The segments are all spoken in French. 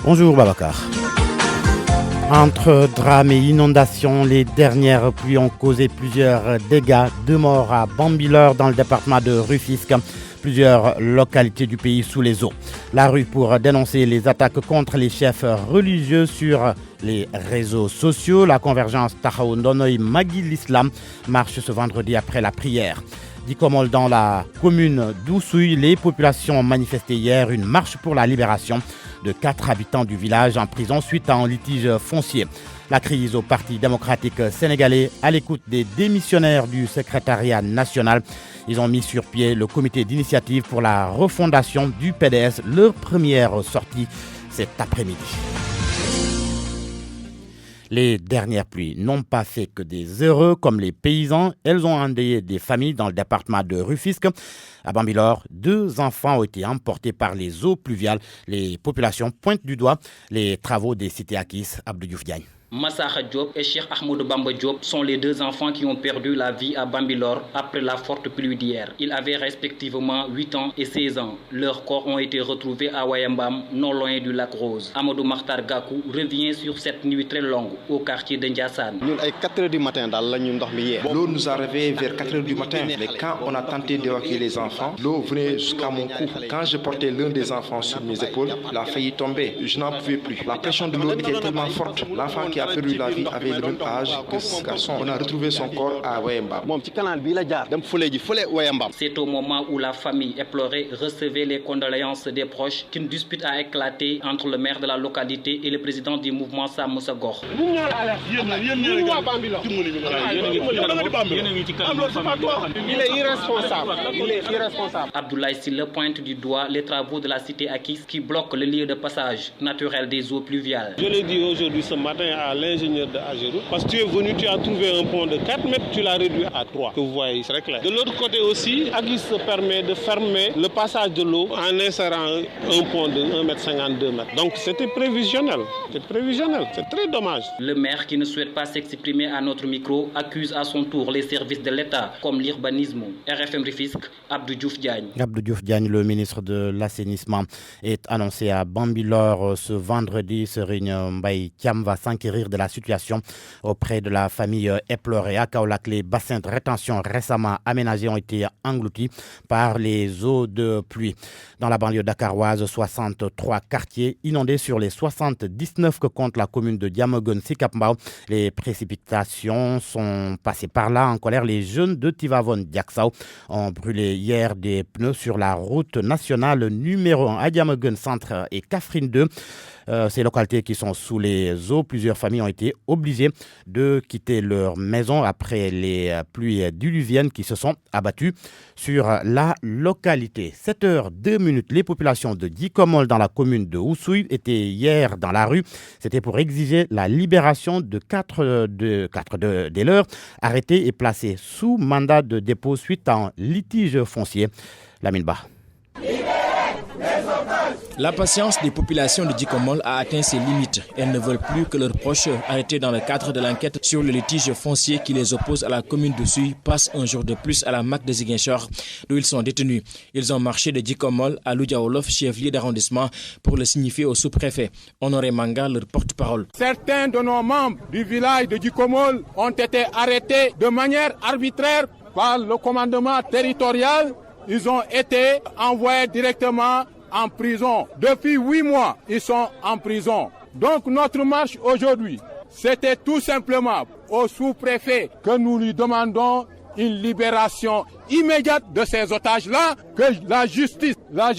Bonjour Babacar. Entre drames et inondations, les dernières pluies ont causé plusieurs dégâts. 2 morts à Bambilor dans le département de Rufisque. Plusieurs localités du pays sous les eaux. La rue pour dénoncer les attaques contre les chefs religieux sur les réseaux sociaux. La convergence Tahaou Ndonoy Magui l'Islam marche ce vendredi après la prière. Dikomol dans la commune d'Oussouy, les populations ont manifesté hier une marche pour la libération de 4 habitants du village en prison suite à un litige foncier. La crise au Parti démocratique sénégalais à l'écoute des démissionnaires du secrétariat national. Ils ont mis sur pied le comité d'initiative pour la refondation du PDS. Leur première sortie cet après-midi. Les dernières pluies n'ont pas fait que des heureux comme les paysans. Elles ont endeuillé des familles dans le département de Rufisque. À Bambilor, 2 enfants ont été emportés par les eaux pluviales. Les populations pointent du doigt les travaux des cités Akis. Abdou Diouf Diagne. Massaha Diop et Cheikh Ahmadou Bamba Diop sont les 2 enfants qui ont perdu la vie à Bambilor après la forte pluie d'hier. Ils avaient respectivement 8 ans et 16 ans. Leurs corps ont été retrouvés à Wayambam, non loin du lac Rose. Amadou Makhtar Gakou revient sur cette nuit très longue au quartier de Ndiassane. Nous, à 4 h du matin, l'eau nous a réveillés vers 4 h du matin. Mais quand on a tenté d'évacuer les enfants, l'eau venait jusqu'à mon cou. Quand je portais l'un des enfants sur mes épaules, il a failli tomber. Je n'en pouvais plus. La pression de l'eau était tellement forte. L'enfant qui a perdu la vie avait le même âge que ce garçon. On a retrouvé son corps à Wayambam. C'est au moment où la famille éplorée recevait les condoléances des proches qu'une dispute a éclaté entre le maire de la localité et le président du mouvement Sam Moussa Gor. Il est irresponsable. Abdoulaye Silla pointe du doigt les travaux de la cité Akis qui bloquent le lieu de passage naturel des eaux pluviales. Je l'ai dit aujourd'hui ce matin à l'ingénieur de Agérou, parce que tu es venu, tu as trouvé un pont de 4 mètres, tu l'as réduit à 3, que vous voyez, c'est très clair. De l'autre côté aussi, Agis se permet de fermer le passage de l'eau en insérant un pont de 1,52 m. Donc c'était prévisionnel, c'est très dommage. Le maire qui ne souhaite pas s'exprimer à notre micro accuse à son tour les services de l'État, comme l'urbanisme. RFM Rufisque, Abdou Diouf Diagne. Abdou Diouf Diagne, le ministre de l'Assainissement, est annoncé à Bambilor ce vendredi. Serigne Mbaye Thiam va s'enquérir de la situation auprès de la famille éplorée. À Kaolack, les bassins de rétention récemment aménagés ont été engloutis par les eaux de pluie. Dans la banlieue dakaroise, 63 quartiers inondés sur les 79 que compte la commune de Diamaguène-Sicap Mbao. Les précipitations sont passées par là. En colère, les jeunes de Tivavone-Diaksao ont brûlé hier des pneus sur la route nationale numéro 1 à Diamaguène Centre et Kaffrine 2. Ces localités qui sont sous les eaux, plusieurs familles ont été obligées de quitter leur maison après les pluies diluviennes qui se sont abattues sur la localité. 7h02, les populations de Dikomol dans la commune de Oussouy étaient hier dans la rue. C'était pour exiger la libération de 4 des leurs arrêtés et placés sous mandat de dépôt suite à un litige foncier. Lamine Ba. La patience des populations de Dikomol a atteint ses limites. Elles ne veulent plus que leurs proches arrêtés dans le cadre de l'enquête sur le litige foncier qui les oppose à la commune de Souy passent un jour de plus à la MAC de Ziguinchor, d'où ils sont détenus. Ils ont marché de Dikomol à Loudiaolof, chef-lieu d'arrondissement, pour le signifier au sous-préfet. Honoré Manga, leur porte-parole. Certains de nos membres du village de Dikomol ont été arrêtés de manière arbitraire par le commandement territorial. Ils ont été envoyés directement en prison. Depuis 8 mois, ils sont en prison. Donc notre marche aujourd'hui, c'était tout simplement au sous-préfet que nous lui demandons une libération immédiate de ces otages-là, que la justice doit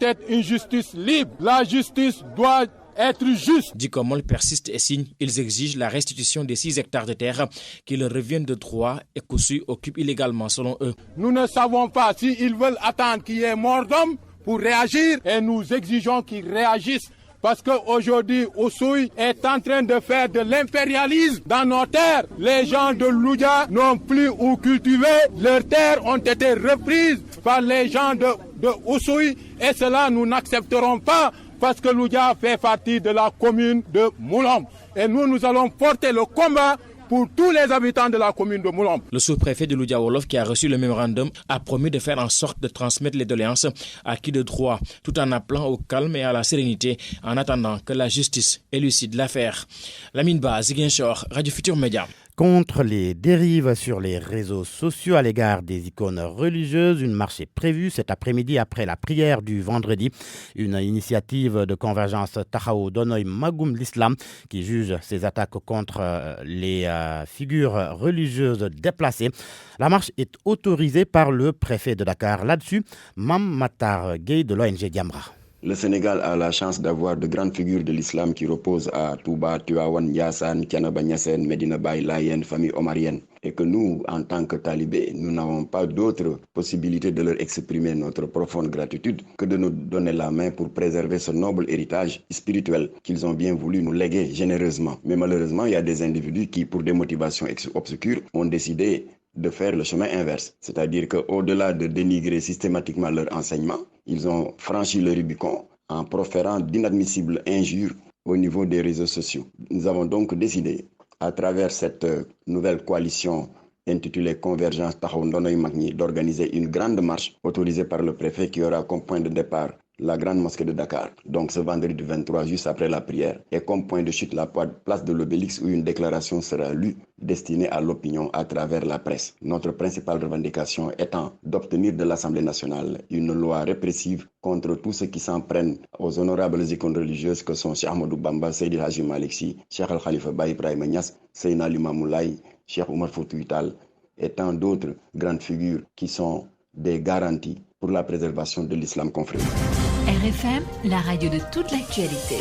être une justice libre, la justice doit être juste. Dikomol persiste et signe. Ils exigent la restitution des 6 hectares de terre qui leur reviennent de droit et qu'Oussouy occupe illégalement selon eux. Nous ne savons pas s'ils veulent attendre qu'il y ait mort d'homme pour réagir et nous exigeons qu'ils réagissent. Parce qu'aujourd'hui, Oussouy est en train de faire de l'impérialisme dans nos terres. Les gens de Loudia n'ont plus où cultiver. Leurs terres ont été reprises par les gens de Oussouy. Et cela, nous n'accepterons pas parce que Loudia fait partie de la commune de Moulom. Et nous allons porter le combat pour tous les habitants de la commune de Moulombe. Le sous-préfet de Loudia Wolof, qui a reçu le mémorandum, a promis de faire en sorte de transmettre les doléances à qui de droit, tout en appelant au calme et à la sérénité en attendant que la justice élucide l'affaire. Lamine Ba, Ziguinchor, Radio Futur Média. Contre les dérives sur les réseaux sociaux à l'égard des icônes religieuses, une marche est prévue cet après-midi après la prière du vendredi. Une initiative de convergence Tahaou Donoy Magoum l'Islam qui juge ces attaques contre les figures religieuses déplacées. La marche est autorisée par le préfet de Dakar. Là-dessus, Mam Matar Gueye de l'ONG Diamra. Le Sénégal a la chance d'avoir de grandes figures de l'islam qui reposent à Touba, Tuawan, Yassan, Tianaba Niassène, Medina Baye, Layen, famille omarienne. Et que nous, en tant que talibés, nous n'avons pas d'autre possibilité de leur exprimer notre profonde gratitude que de nous donner la main pour préserver ce noble héritage spirituel qu'ils ont bien voulu nous léguer généreusement. Mais malheureusement, il y a des individus qui, pour des motivations obscures, ont décidé de faire le chemin inverse. C'est-à-dire qu'au-delà de dénigrer systématiquement leur enseignement, ils ont franchi le Rubicon en proférant d'inadmissibles injures au niveau des réseaux sociaux. Nous avons donc décidé, à travers cette nouvelle coalition intitulée Convergence Tahaou Ndonoy Magni, d'organiser une grande marche autorisée par le préfet qui aura comme point de départ la grande mosquée de Dakar, donc ce vendredi 23, juste après la prière, et comme point de chute la place de l'Obélisque où une déclaration sera lue destinée à l'opinion à travers la presse. Notre principale revendication étant d'obtenir de l'Assemblée nationale une loi répressive contre tous ceux qui s'en prennent aux honorables icônes religieuses que sont Cheikh Ahmadou Bamba, Seydi Hadji Malick Sy, Cheikh Al Khalifa Baye Ibrahima Niass, Seydina Limamou Laye, Cheikh Oumar Foutiyou Tall et tant d'autres grandes figures qui sont des garanties pour la préservation de l'islam confrère. RFM, la radio de toute l'actualité.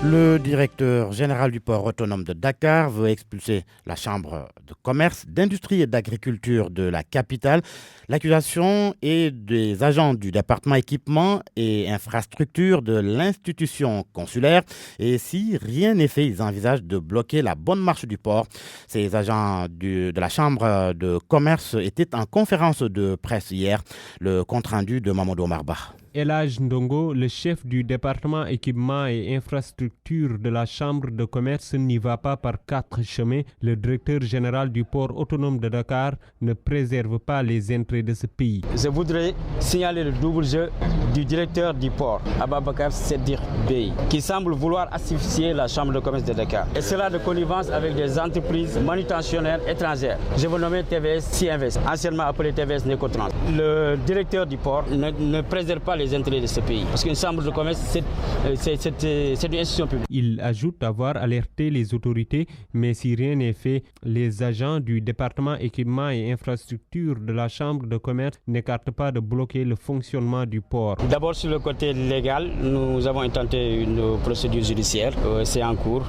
Le directeur général du port autonome de Dakar veut expulser la chambre de commerce, d'industrie et d'agriculture de la capitale. L'accusation est des agents du département équipement et infrastructure de l'institution consulaire. Et si rien n'est fait, ils envisagent de bloquer la bonne marche du port. Ces agents de la chambre de commerce étaient en conférence de presse hier. Le compte-rendu de Mamadou Marba. Elhaj Ndongo, le chef du département équipement et infrastructure de la chambre de commerce, n'y va pas par 4 chemins. Le directeur général du port autonome de Dakar ne préserve pas les entrées de ce pays. Je voudrais signaler le double jeu du directeur du port, Ababakar Sedir Bey, qui semble vouloir asphyxier la chambre de commerce de Dakar. Et cela de connivence avec des entreprises manutentionnaires étrangères. Je veux nommer TVS Siinvest, anciennement appelé TVS Necotrans. Le directeur du port ne préserve pas les intérêts de ce pays. Parce qu'une chambre de commerce, c'est une institution publique. Il ajoute avoir alerté les autorités, mais si rien n'est fait, les agents du département équipement et infrastructure de la chambre de commerce n'écartent pas de bloquer le fonctionnement du port. D'abord sur le côté légal, nous avons intenté une procédure judiciaire. C'est en cours.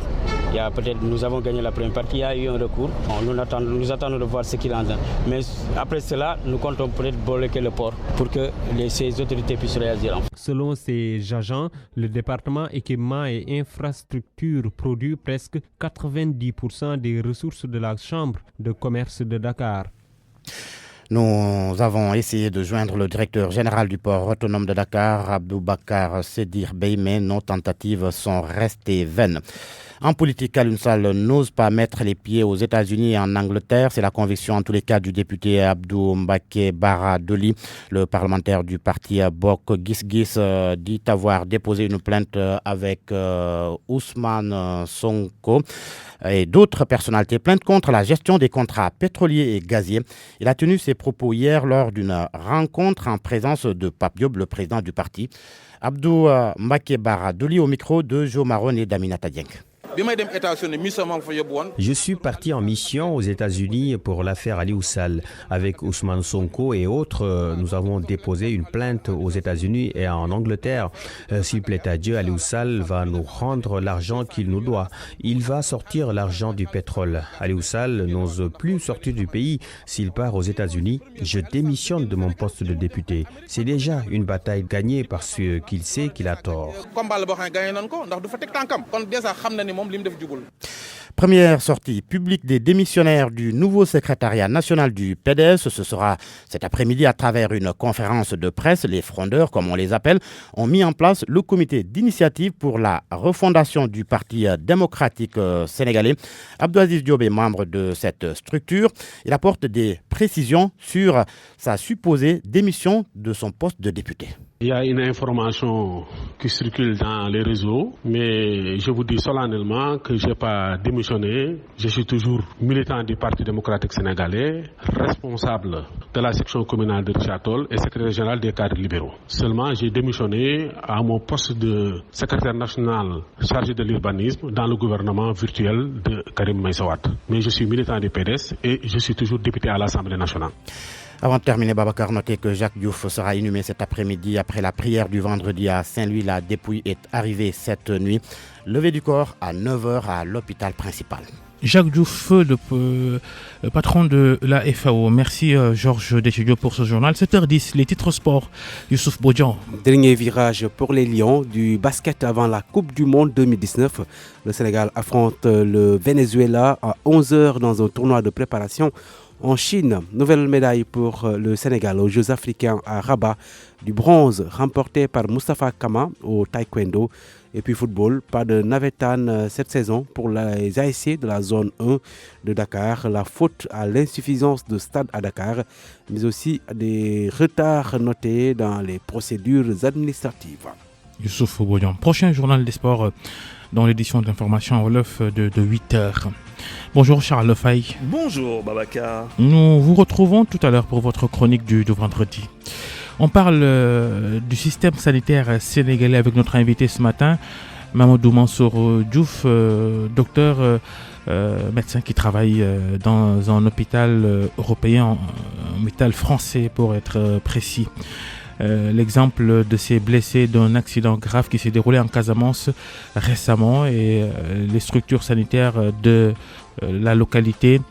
Nous avons gagné la première partie, il y a eu un recours. Nous attendons de voir ce qu'il en est. Mais après cela, nous comptons peut-être bloquer le port pour que ces autorités puissent réagir. Selon ces agents, le département équipement et infrastructure produit presque 90% des ressources de la chambre de commerce de Dakar. Nous avons essayé de joindre le directeur général du port autonome de Dakar, Aboubakar Sedir Bey, mais nos tentatives sont restées vaines. En politique, Alioune Sall n'ose pas mettre les pieds aux États-Unis et en Angleterre. C'est la conviction en tous les cas du député Abdou Mbaké Bara Dolly. Le parlementaire du parti Bok Gis dit avoir déposé une plainte avec Ousmane Sonko et d'autres personnalités, plainte contre la gestion des contrats pétroliers et gaziers. Il a tenu ses propos hier lors d'une rencontre en présence de Pape Diop, le président du parti. Abdou Mbaké Bara Dolly au micro de Jo Maron et d'Aminata Dieng. Je suis parti en mission aux États-Unis pour l'affaire Aliou Sall. Avec Ousmane Sonko et autres, nous avons déposé une plainte aux États-Unis et en Angleterre. S'il plaît à Dieu, Aliou Sall va nous rendre l'argent qu'il nous doit. Il va sortir l'argent du pétrole. Aliou Sall n'ose plus sortir du pays. S'il part aux États-Unis, je démissionne de mon poste de député. C'est déjà une bataille gagnée parce qu'il sait qu'il a tort. Première sortie publique des démissionnaires du nouveau secrétariat national du PDS. Ce sera cet après-midi à travers une conférence de presse. Les frondeurs, comme on les appelle, ont mis en place le comité d'initiative pour la refondation du Parti démocratique sénégalais. Abdouaziz Diop est membre de cette structure. Il apporte des précisions sur sa supposée démission de son poste de député. Il y a une information qui circule dans les réseaux, mais je vous dis solennellement que je n'ai pas démissionné. Je suis toujours militant du Parti démocratique sénégalais, responsable de la section communale de Richard Toll et secrétaire général des cadres libéraux. Seulement, j'ai démissionné à mon poste de secrétaire national chargé de l'urbanisme dans le gouvernement virtuel de Karim Meïssa Wade. Mais je suis militant du PDS et je suis toujours député à l'Assemblée nationale. Avant de terminer, Babacar, notez que Jacques Diouf sera inhumé cet après-midi après la prière du vendredi à Saint-Louis. La dépouille est arrivée cette nuit. Levée du corps à 9h à l'hôpital principal. Jacques Diouf, le patron de la FAO. Merci Georges Destudio pour ce journal. 7h10, les titres sport. Youssouf Bodian. Dernier virage pour les Lions du basket avant la Coupe du Monde 2019. Le Sénégal affronte le Venezuela à 11h dans un tournoi de préparation en Chine. Nouvelle médaille pour le Sénégal aux Jeux africains à Rabat. Du bronze remporté par Moustapha Kama au taekwondo. Et puis football, pas de navétane cette saison pour les ASC de la zone 1 de Dakar. La faute à l'insuffisance de stade à Dakar, mais aussi des retards notés dans les procédures administratives. Youssouf Bodian. Prochain journal des sports dans l'édition de l'information en Wolof de 8h. Bonjour Charles Lefaye. Bonjour Babacar. Nous vous retrouvons tout à l'heure pour votre chronique du vendredi. On parle du système sanitaire sénégalais avec notre invité ce matin, Mamadou Mansour Diouf, docteur médecin qui travaille dans un hôpital européen, un hôpital français pour être précis. L'exemple de ces blessés d'un accident grave qui s'est déroulé en Casamance récemment et les structures sanitaires de la localité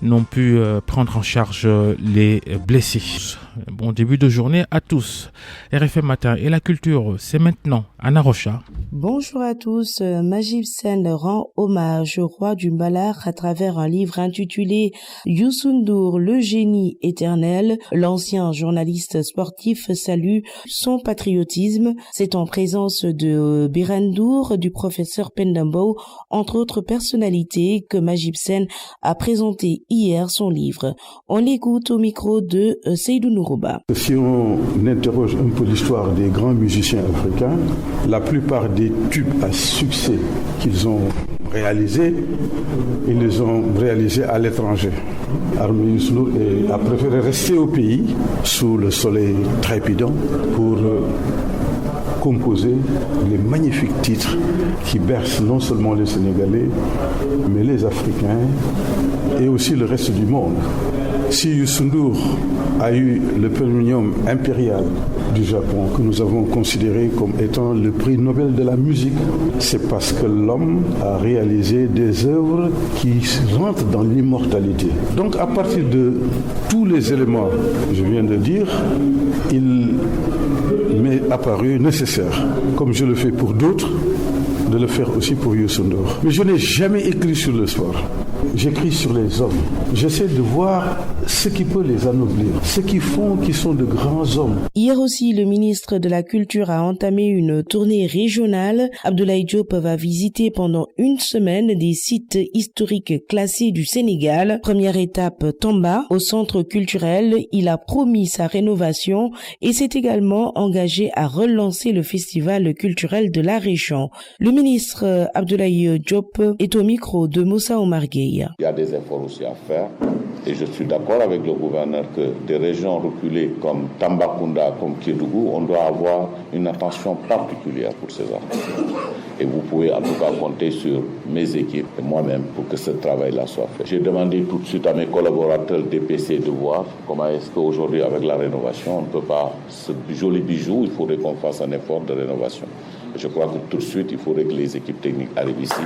n'ont pu prendre en charge les blessés. Bon début de journée à tous. RFM Matin et la culture, c'est maintenant Anna Rocha. Bonjour à tous. Majib Sen rend hommage au roi du Mbalar à travers un livre intitulé Youssou N'Dour, le génie éternel. L'ancien journaliste sportif salue son patriotisme. C'est en présence de Birane Ndour, du professeur Pendambo, entre autres personnalités, que Majib Sen a présenté hier son livre. On l'écoute au micro de Seydou Nourouba. Si on interroge un peu l'histoire des grands musiciens africains, la plupart des tubes à succès qu'ils ont réalisés, ils les ont réalisés à l'étranger. Armé Youssou N'Dour a préféré rester au pays, sous le soleil trépidant, pour composer les magnifiques titres qui bercent non seulement les Sénégalais, mais les Africains et aussi le reste du monde. Si Youssou N'Dour a eu le premium impérial du Japon, que nous avons considéré comme étant le prix Nobel de la musique, c'est parce que l'homme a réalisé des œuvres qui rentrent dans l'immortalité. Donc à partir de tous les éléments que je viens de dire, il m'est apparu nécessaire, comme je le fais pour d'autres, de le faire aussi pour Youssou N'Dour. Mais je n'ai jamais écrit sur le sport. J'écris sur les hommes. J'essaie de voir ce qui peut les anoblir, ce qui font qu'ils sont de grands hommes. Hier aussi, le ministre de la Culture a entamé une tournée régionale. Abdoulaye Diop va visiter pendant une semaine des sites historiques classés du Sénégal. Première étape, Tamba, au centre culturel. Il a promis sa rénovation et s'est également engagé à relancer le festival culturel de la région. Le ministre Abdoulaye Diop est au micro de Moussa Omar Gueye. Il y a des efforts aussi à faire et je suis d'accord avec le gouverneur que des régions reculées comme Tambacounda, comme Kédougou, on doit avoir une attention particulière pour ces artistes. Et vous pouvez en tout cas compter sur mes équipes et moi-même pour que ce travail-là soit fait. J'ai demandé tout de suite à mes collaborateurs DPC de voir comment est-ce qu'aujourd'hui avec la rénovation, on ne peut pas, ce joli bijou, il faudrait qu'on fasse un effort de rénovation. Je crois que tout de suite, il faudrait que les équipes techniques arrivent ici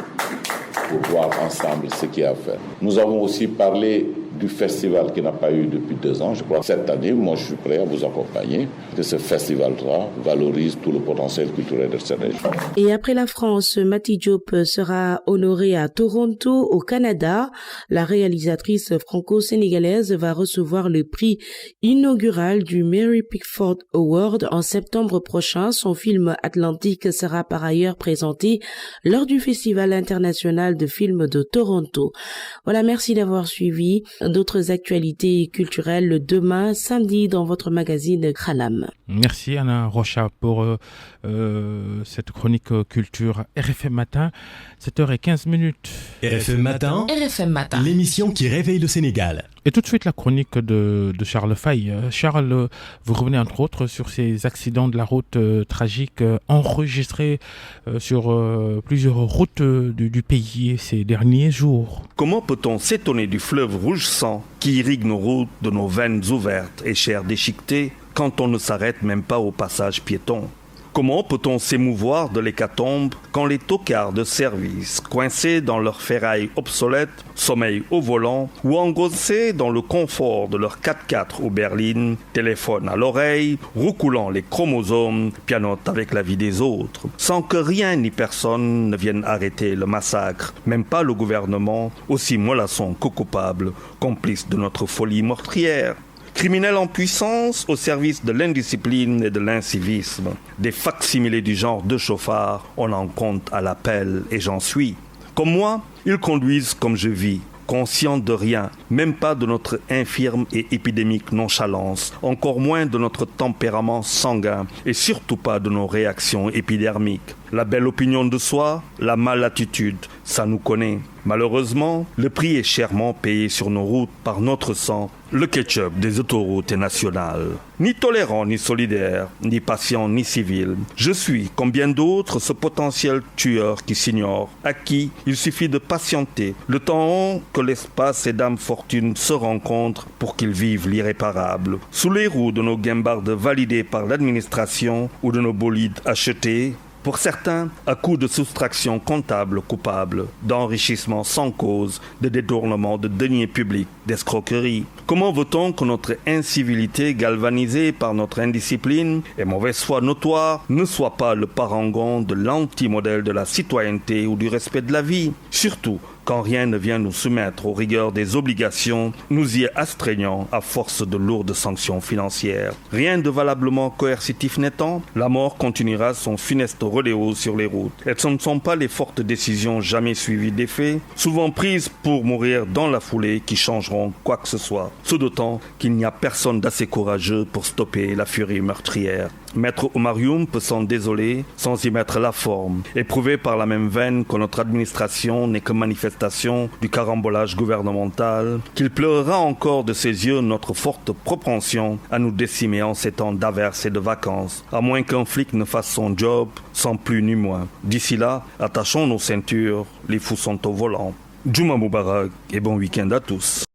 pour voir ensemble ce qu'il y a à faire. Nous avons aussi parlé du festival qui n'a pas eu depuis 2 ans. Je crois que cette année, moi je suis prêt à vous accompagner, que ce festival-là valorise tout le potentiel culturel de Sénégal. Et après la France, Mati Diop sera honorée à Toronto, au Canada. La réalisatrice franco-sénégalaise va recevoir le prix inaugural du Mary Pickford Award en septembre prochain. Son film Atlantique sera par ailleurs présenté lors du Festival international de films de Toronto. Voilà, merci d'avoir suivi. D'autres actualités culturelles demain, samedi, dans votre magazine Khalam. Merci Anna Rocha pour cette chronique culture RFM Matin, 7h15. RFM Matin, RFM Matin, l'émission qui réveille le Sénégal. Et tout de suite la chronique de Charles Faye. Charles, vous revenez entre autres sur ces accidents de la route tragiques enregistrés sur plusieurs routes du pays ces derniers jours. Comment peut-on s'étonner du fleuve rouge sang qui irrigue nos routes, de nos veines ouvertes et chairs déchiquetées quand on ne s'arrête même pas au passage piéton? Comment peut-on s'émouvoir de l'hécatombe quand les tocards de service, coincés dans leurs ferrailles obsolètes, sommeillent au volant ou engoncés dans le confort de leur 4x4 ou berline, téléphone à l'oreille, roucoulant les chromosomes, pianotent avec la vie des autres, sans que rien ni personne ne vienne arrêter le massacre, même pas le gouvernement, aussi mollasson que coupable, complice de notre folie meurtrière? Criminels en puissance au service de l'indiscipline et de l'incivisme. Des facsimilés du genre de chauffard, on en compte à l'appel et j'en suis. Comme moi, ils conduisent comme je vis, conscients de rien, même pas de notre infirme et épidémique nonchalance, encore moins de notre tempérament sanguin et surtout pas de nos réactions épidermiques. La belle opinion de soi, la malattitude, ça nous connaît. Malheureusement, le prix est chèrement payé sur nos routes par notre sang, le ketchup des autoroutes nationales. Ni tolérant, ni solidaire, ni patient, ni civil, je suis, comme bien d'autres, ce potentiel tueur qui s'ignore, à qui il suffit de patienter, le temps que l'espace et d'âme fortune se rencontrent pour qu'ils vivent l'irréparable. Sous les roues de nos guimbardes validées par l'administration ou de nos bolides achetés, pour certains, à coup de soustraction comptable coupable, d'enrichissement sans cause, de détournement de deniers publics, d'escroquerie. Comment veut-on que notre incivilité galvanisée par notre indiscipline et mauvaise foi notoire ne soit pas le parangon de l'anti-modèle de la citoyenneté ou du respect de la vie? Surtout quand rien ne vient nous soumettre aux rigueurs des obligations, nous y astreignant à force de lourdes sanctions financières. Rien de valablement coercitif n'étant, la mort continuera son funeste rodéo sur les routes. Et ce ne sont pas les fortes décisions jamais suivies d'effet, souvent prises pour mourir dans la foulée, qui changeront quoi que ce soit. Ce d'autant qu'il n'y a personne d'assez courageux pour stopper la furie meurtrière. Maître Oumar Youm peut s'en désoler sans y mettre la forme, et prouver par la même veine que notre administration n'est que manifestation du carambolage gouvernemental, qu'il pleurera encore de ses yeux notre forte propension à nous décimer en ces temps d'averses et de vacances, à moins qu'un flic ne fasse son job sans plus ni moins. D'ici là, attachons nos ceintures, les fous sont au volant. Djouma Moubarak et bon week-end à tous.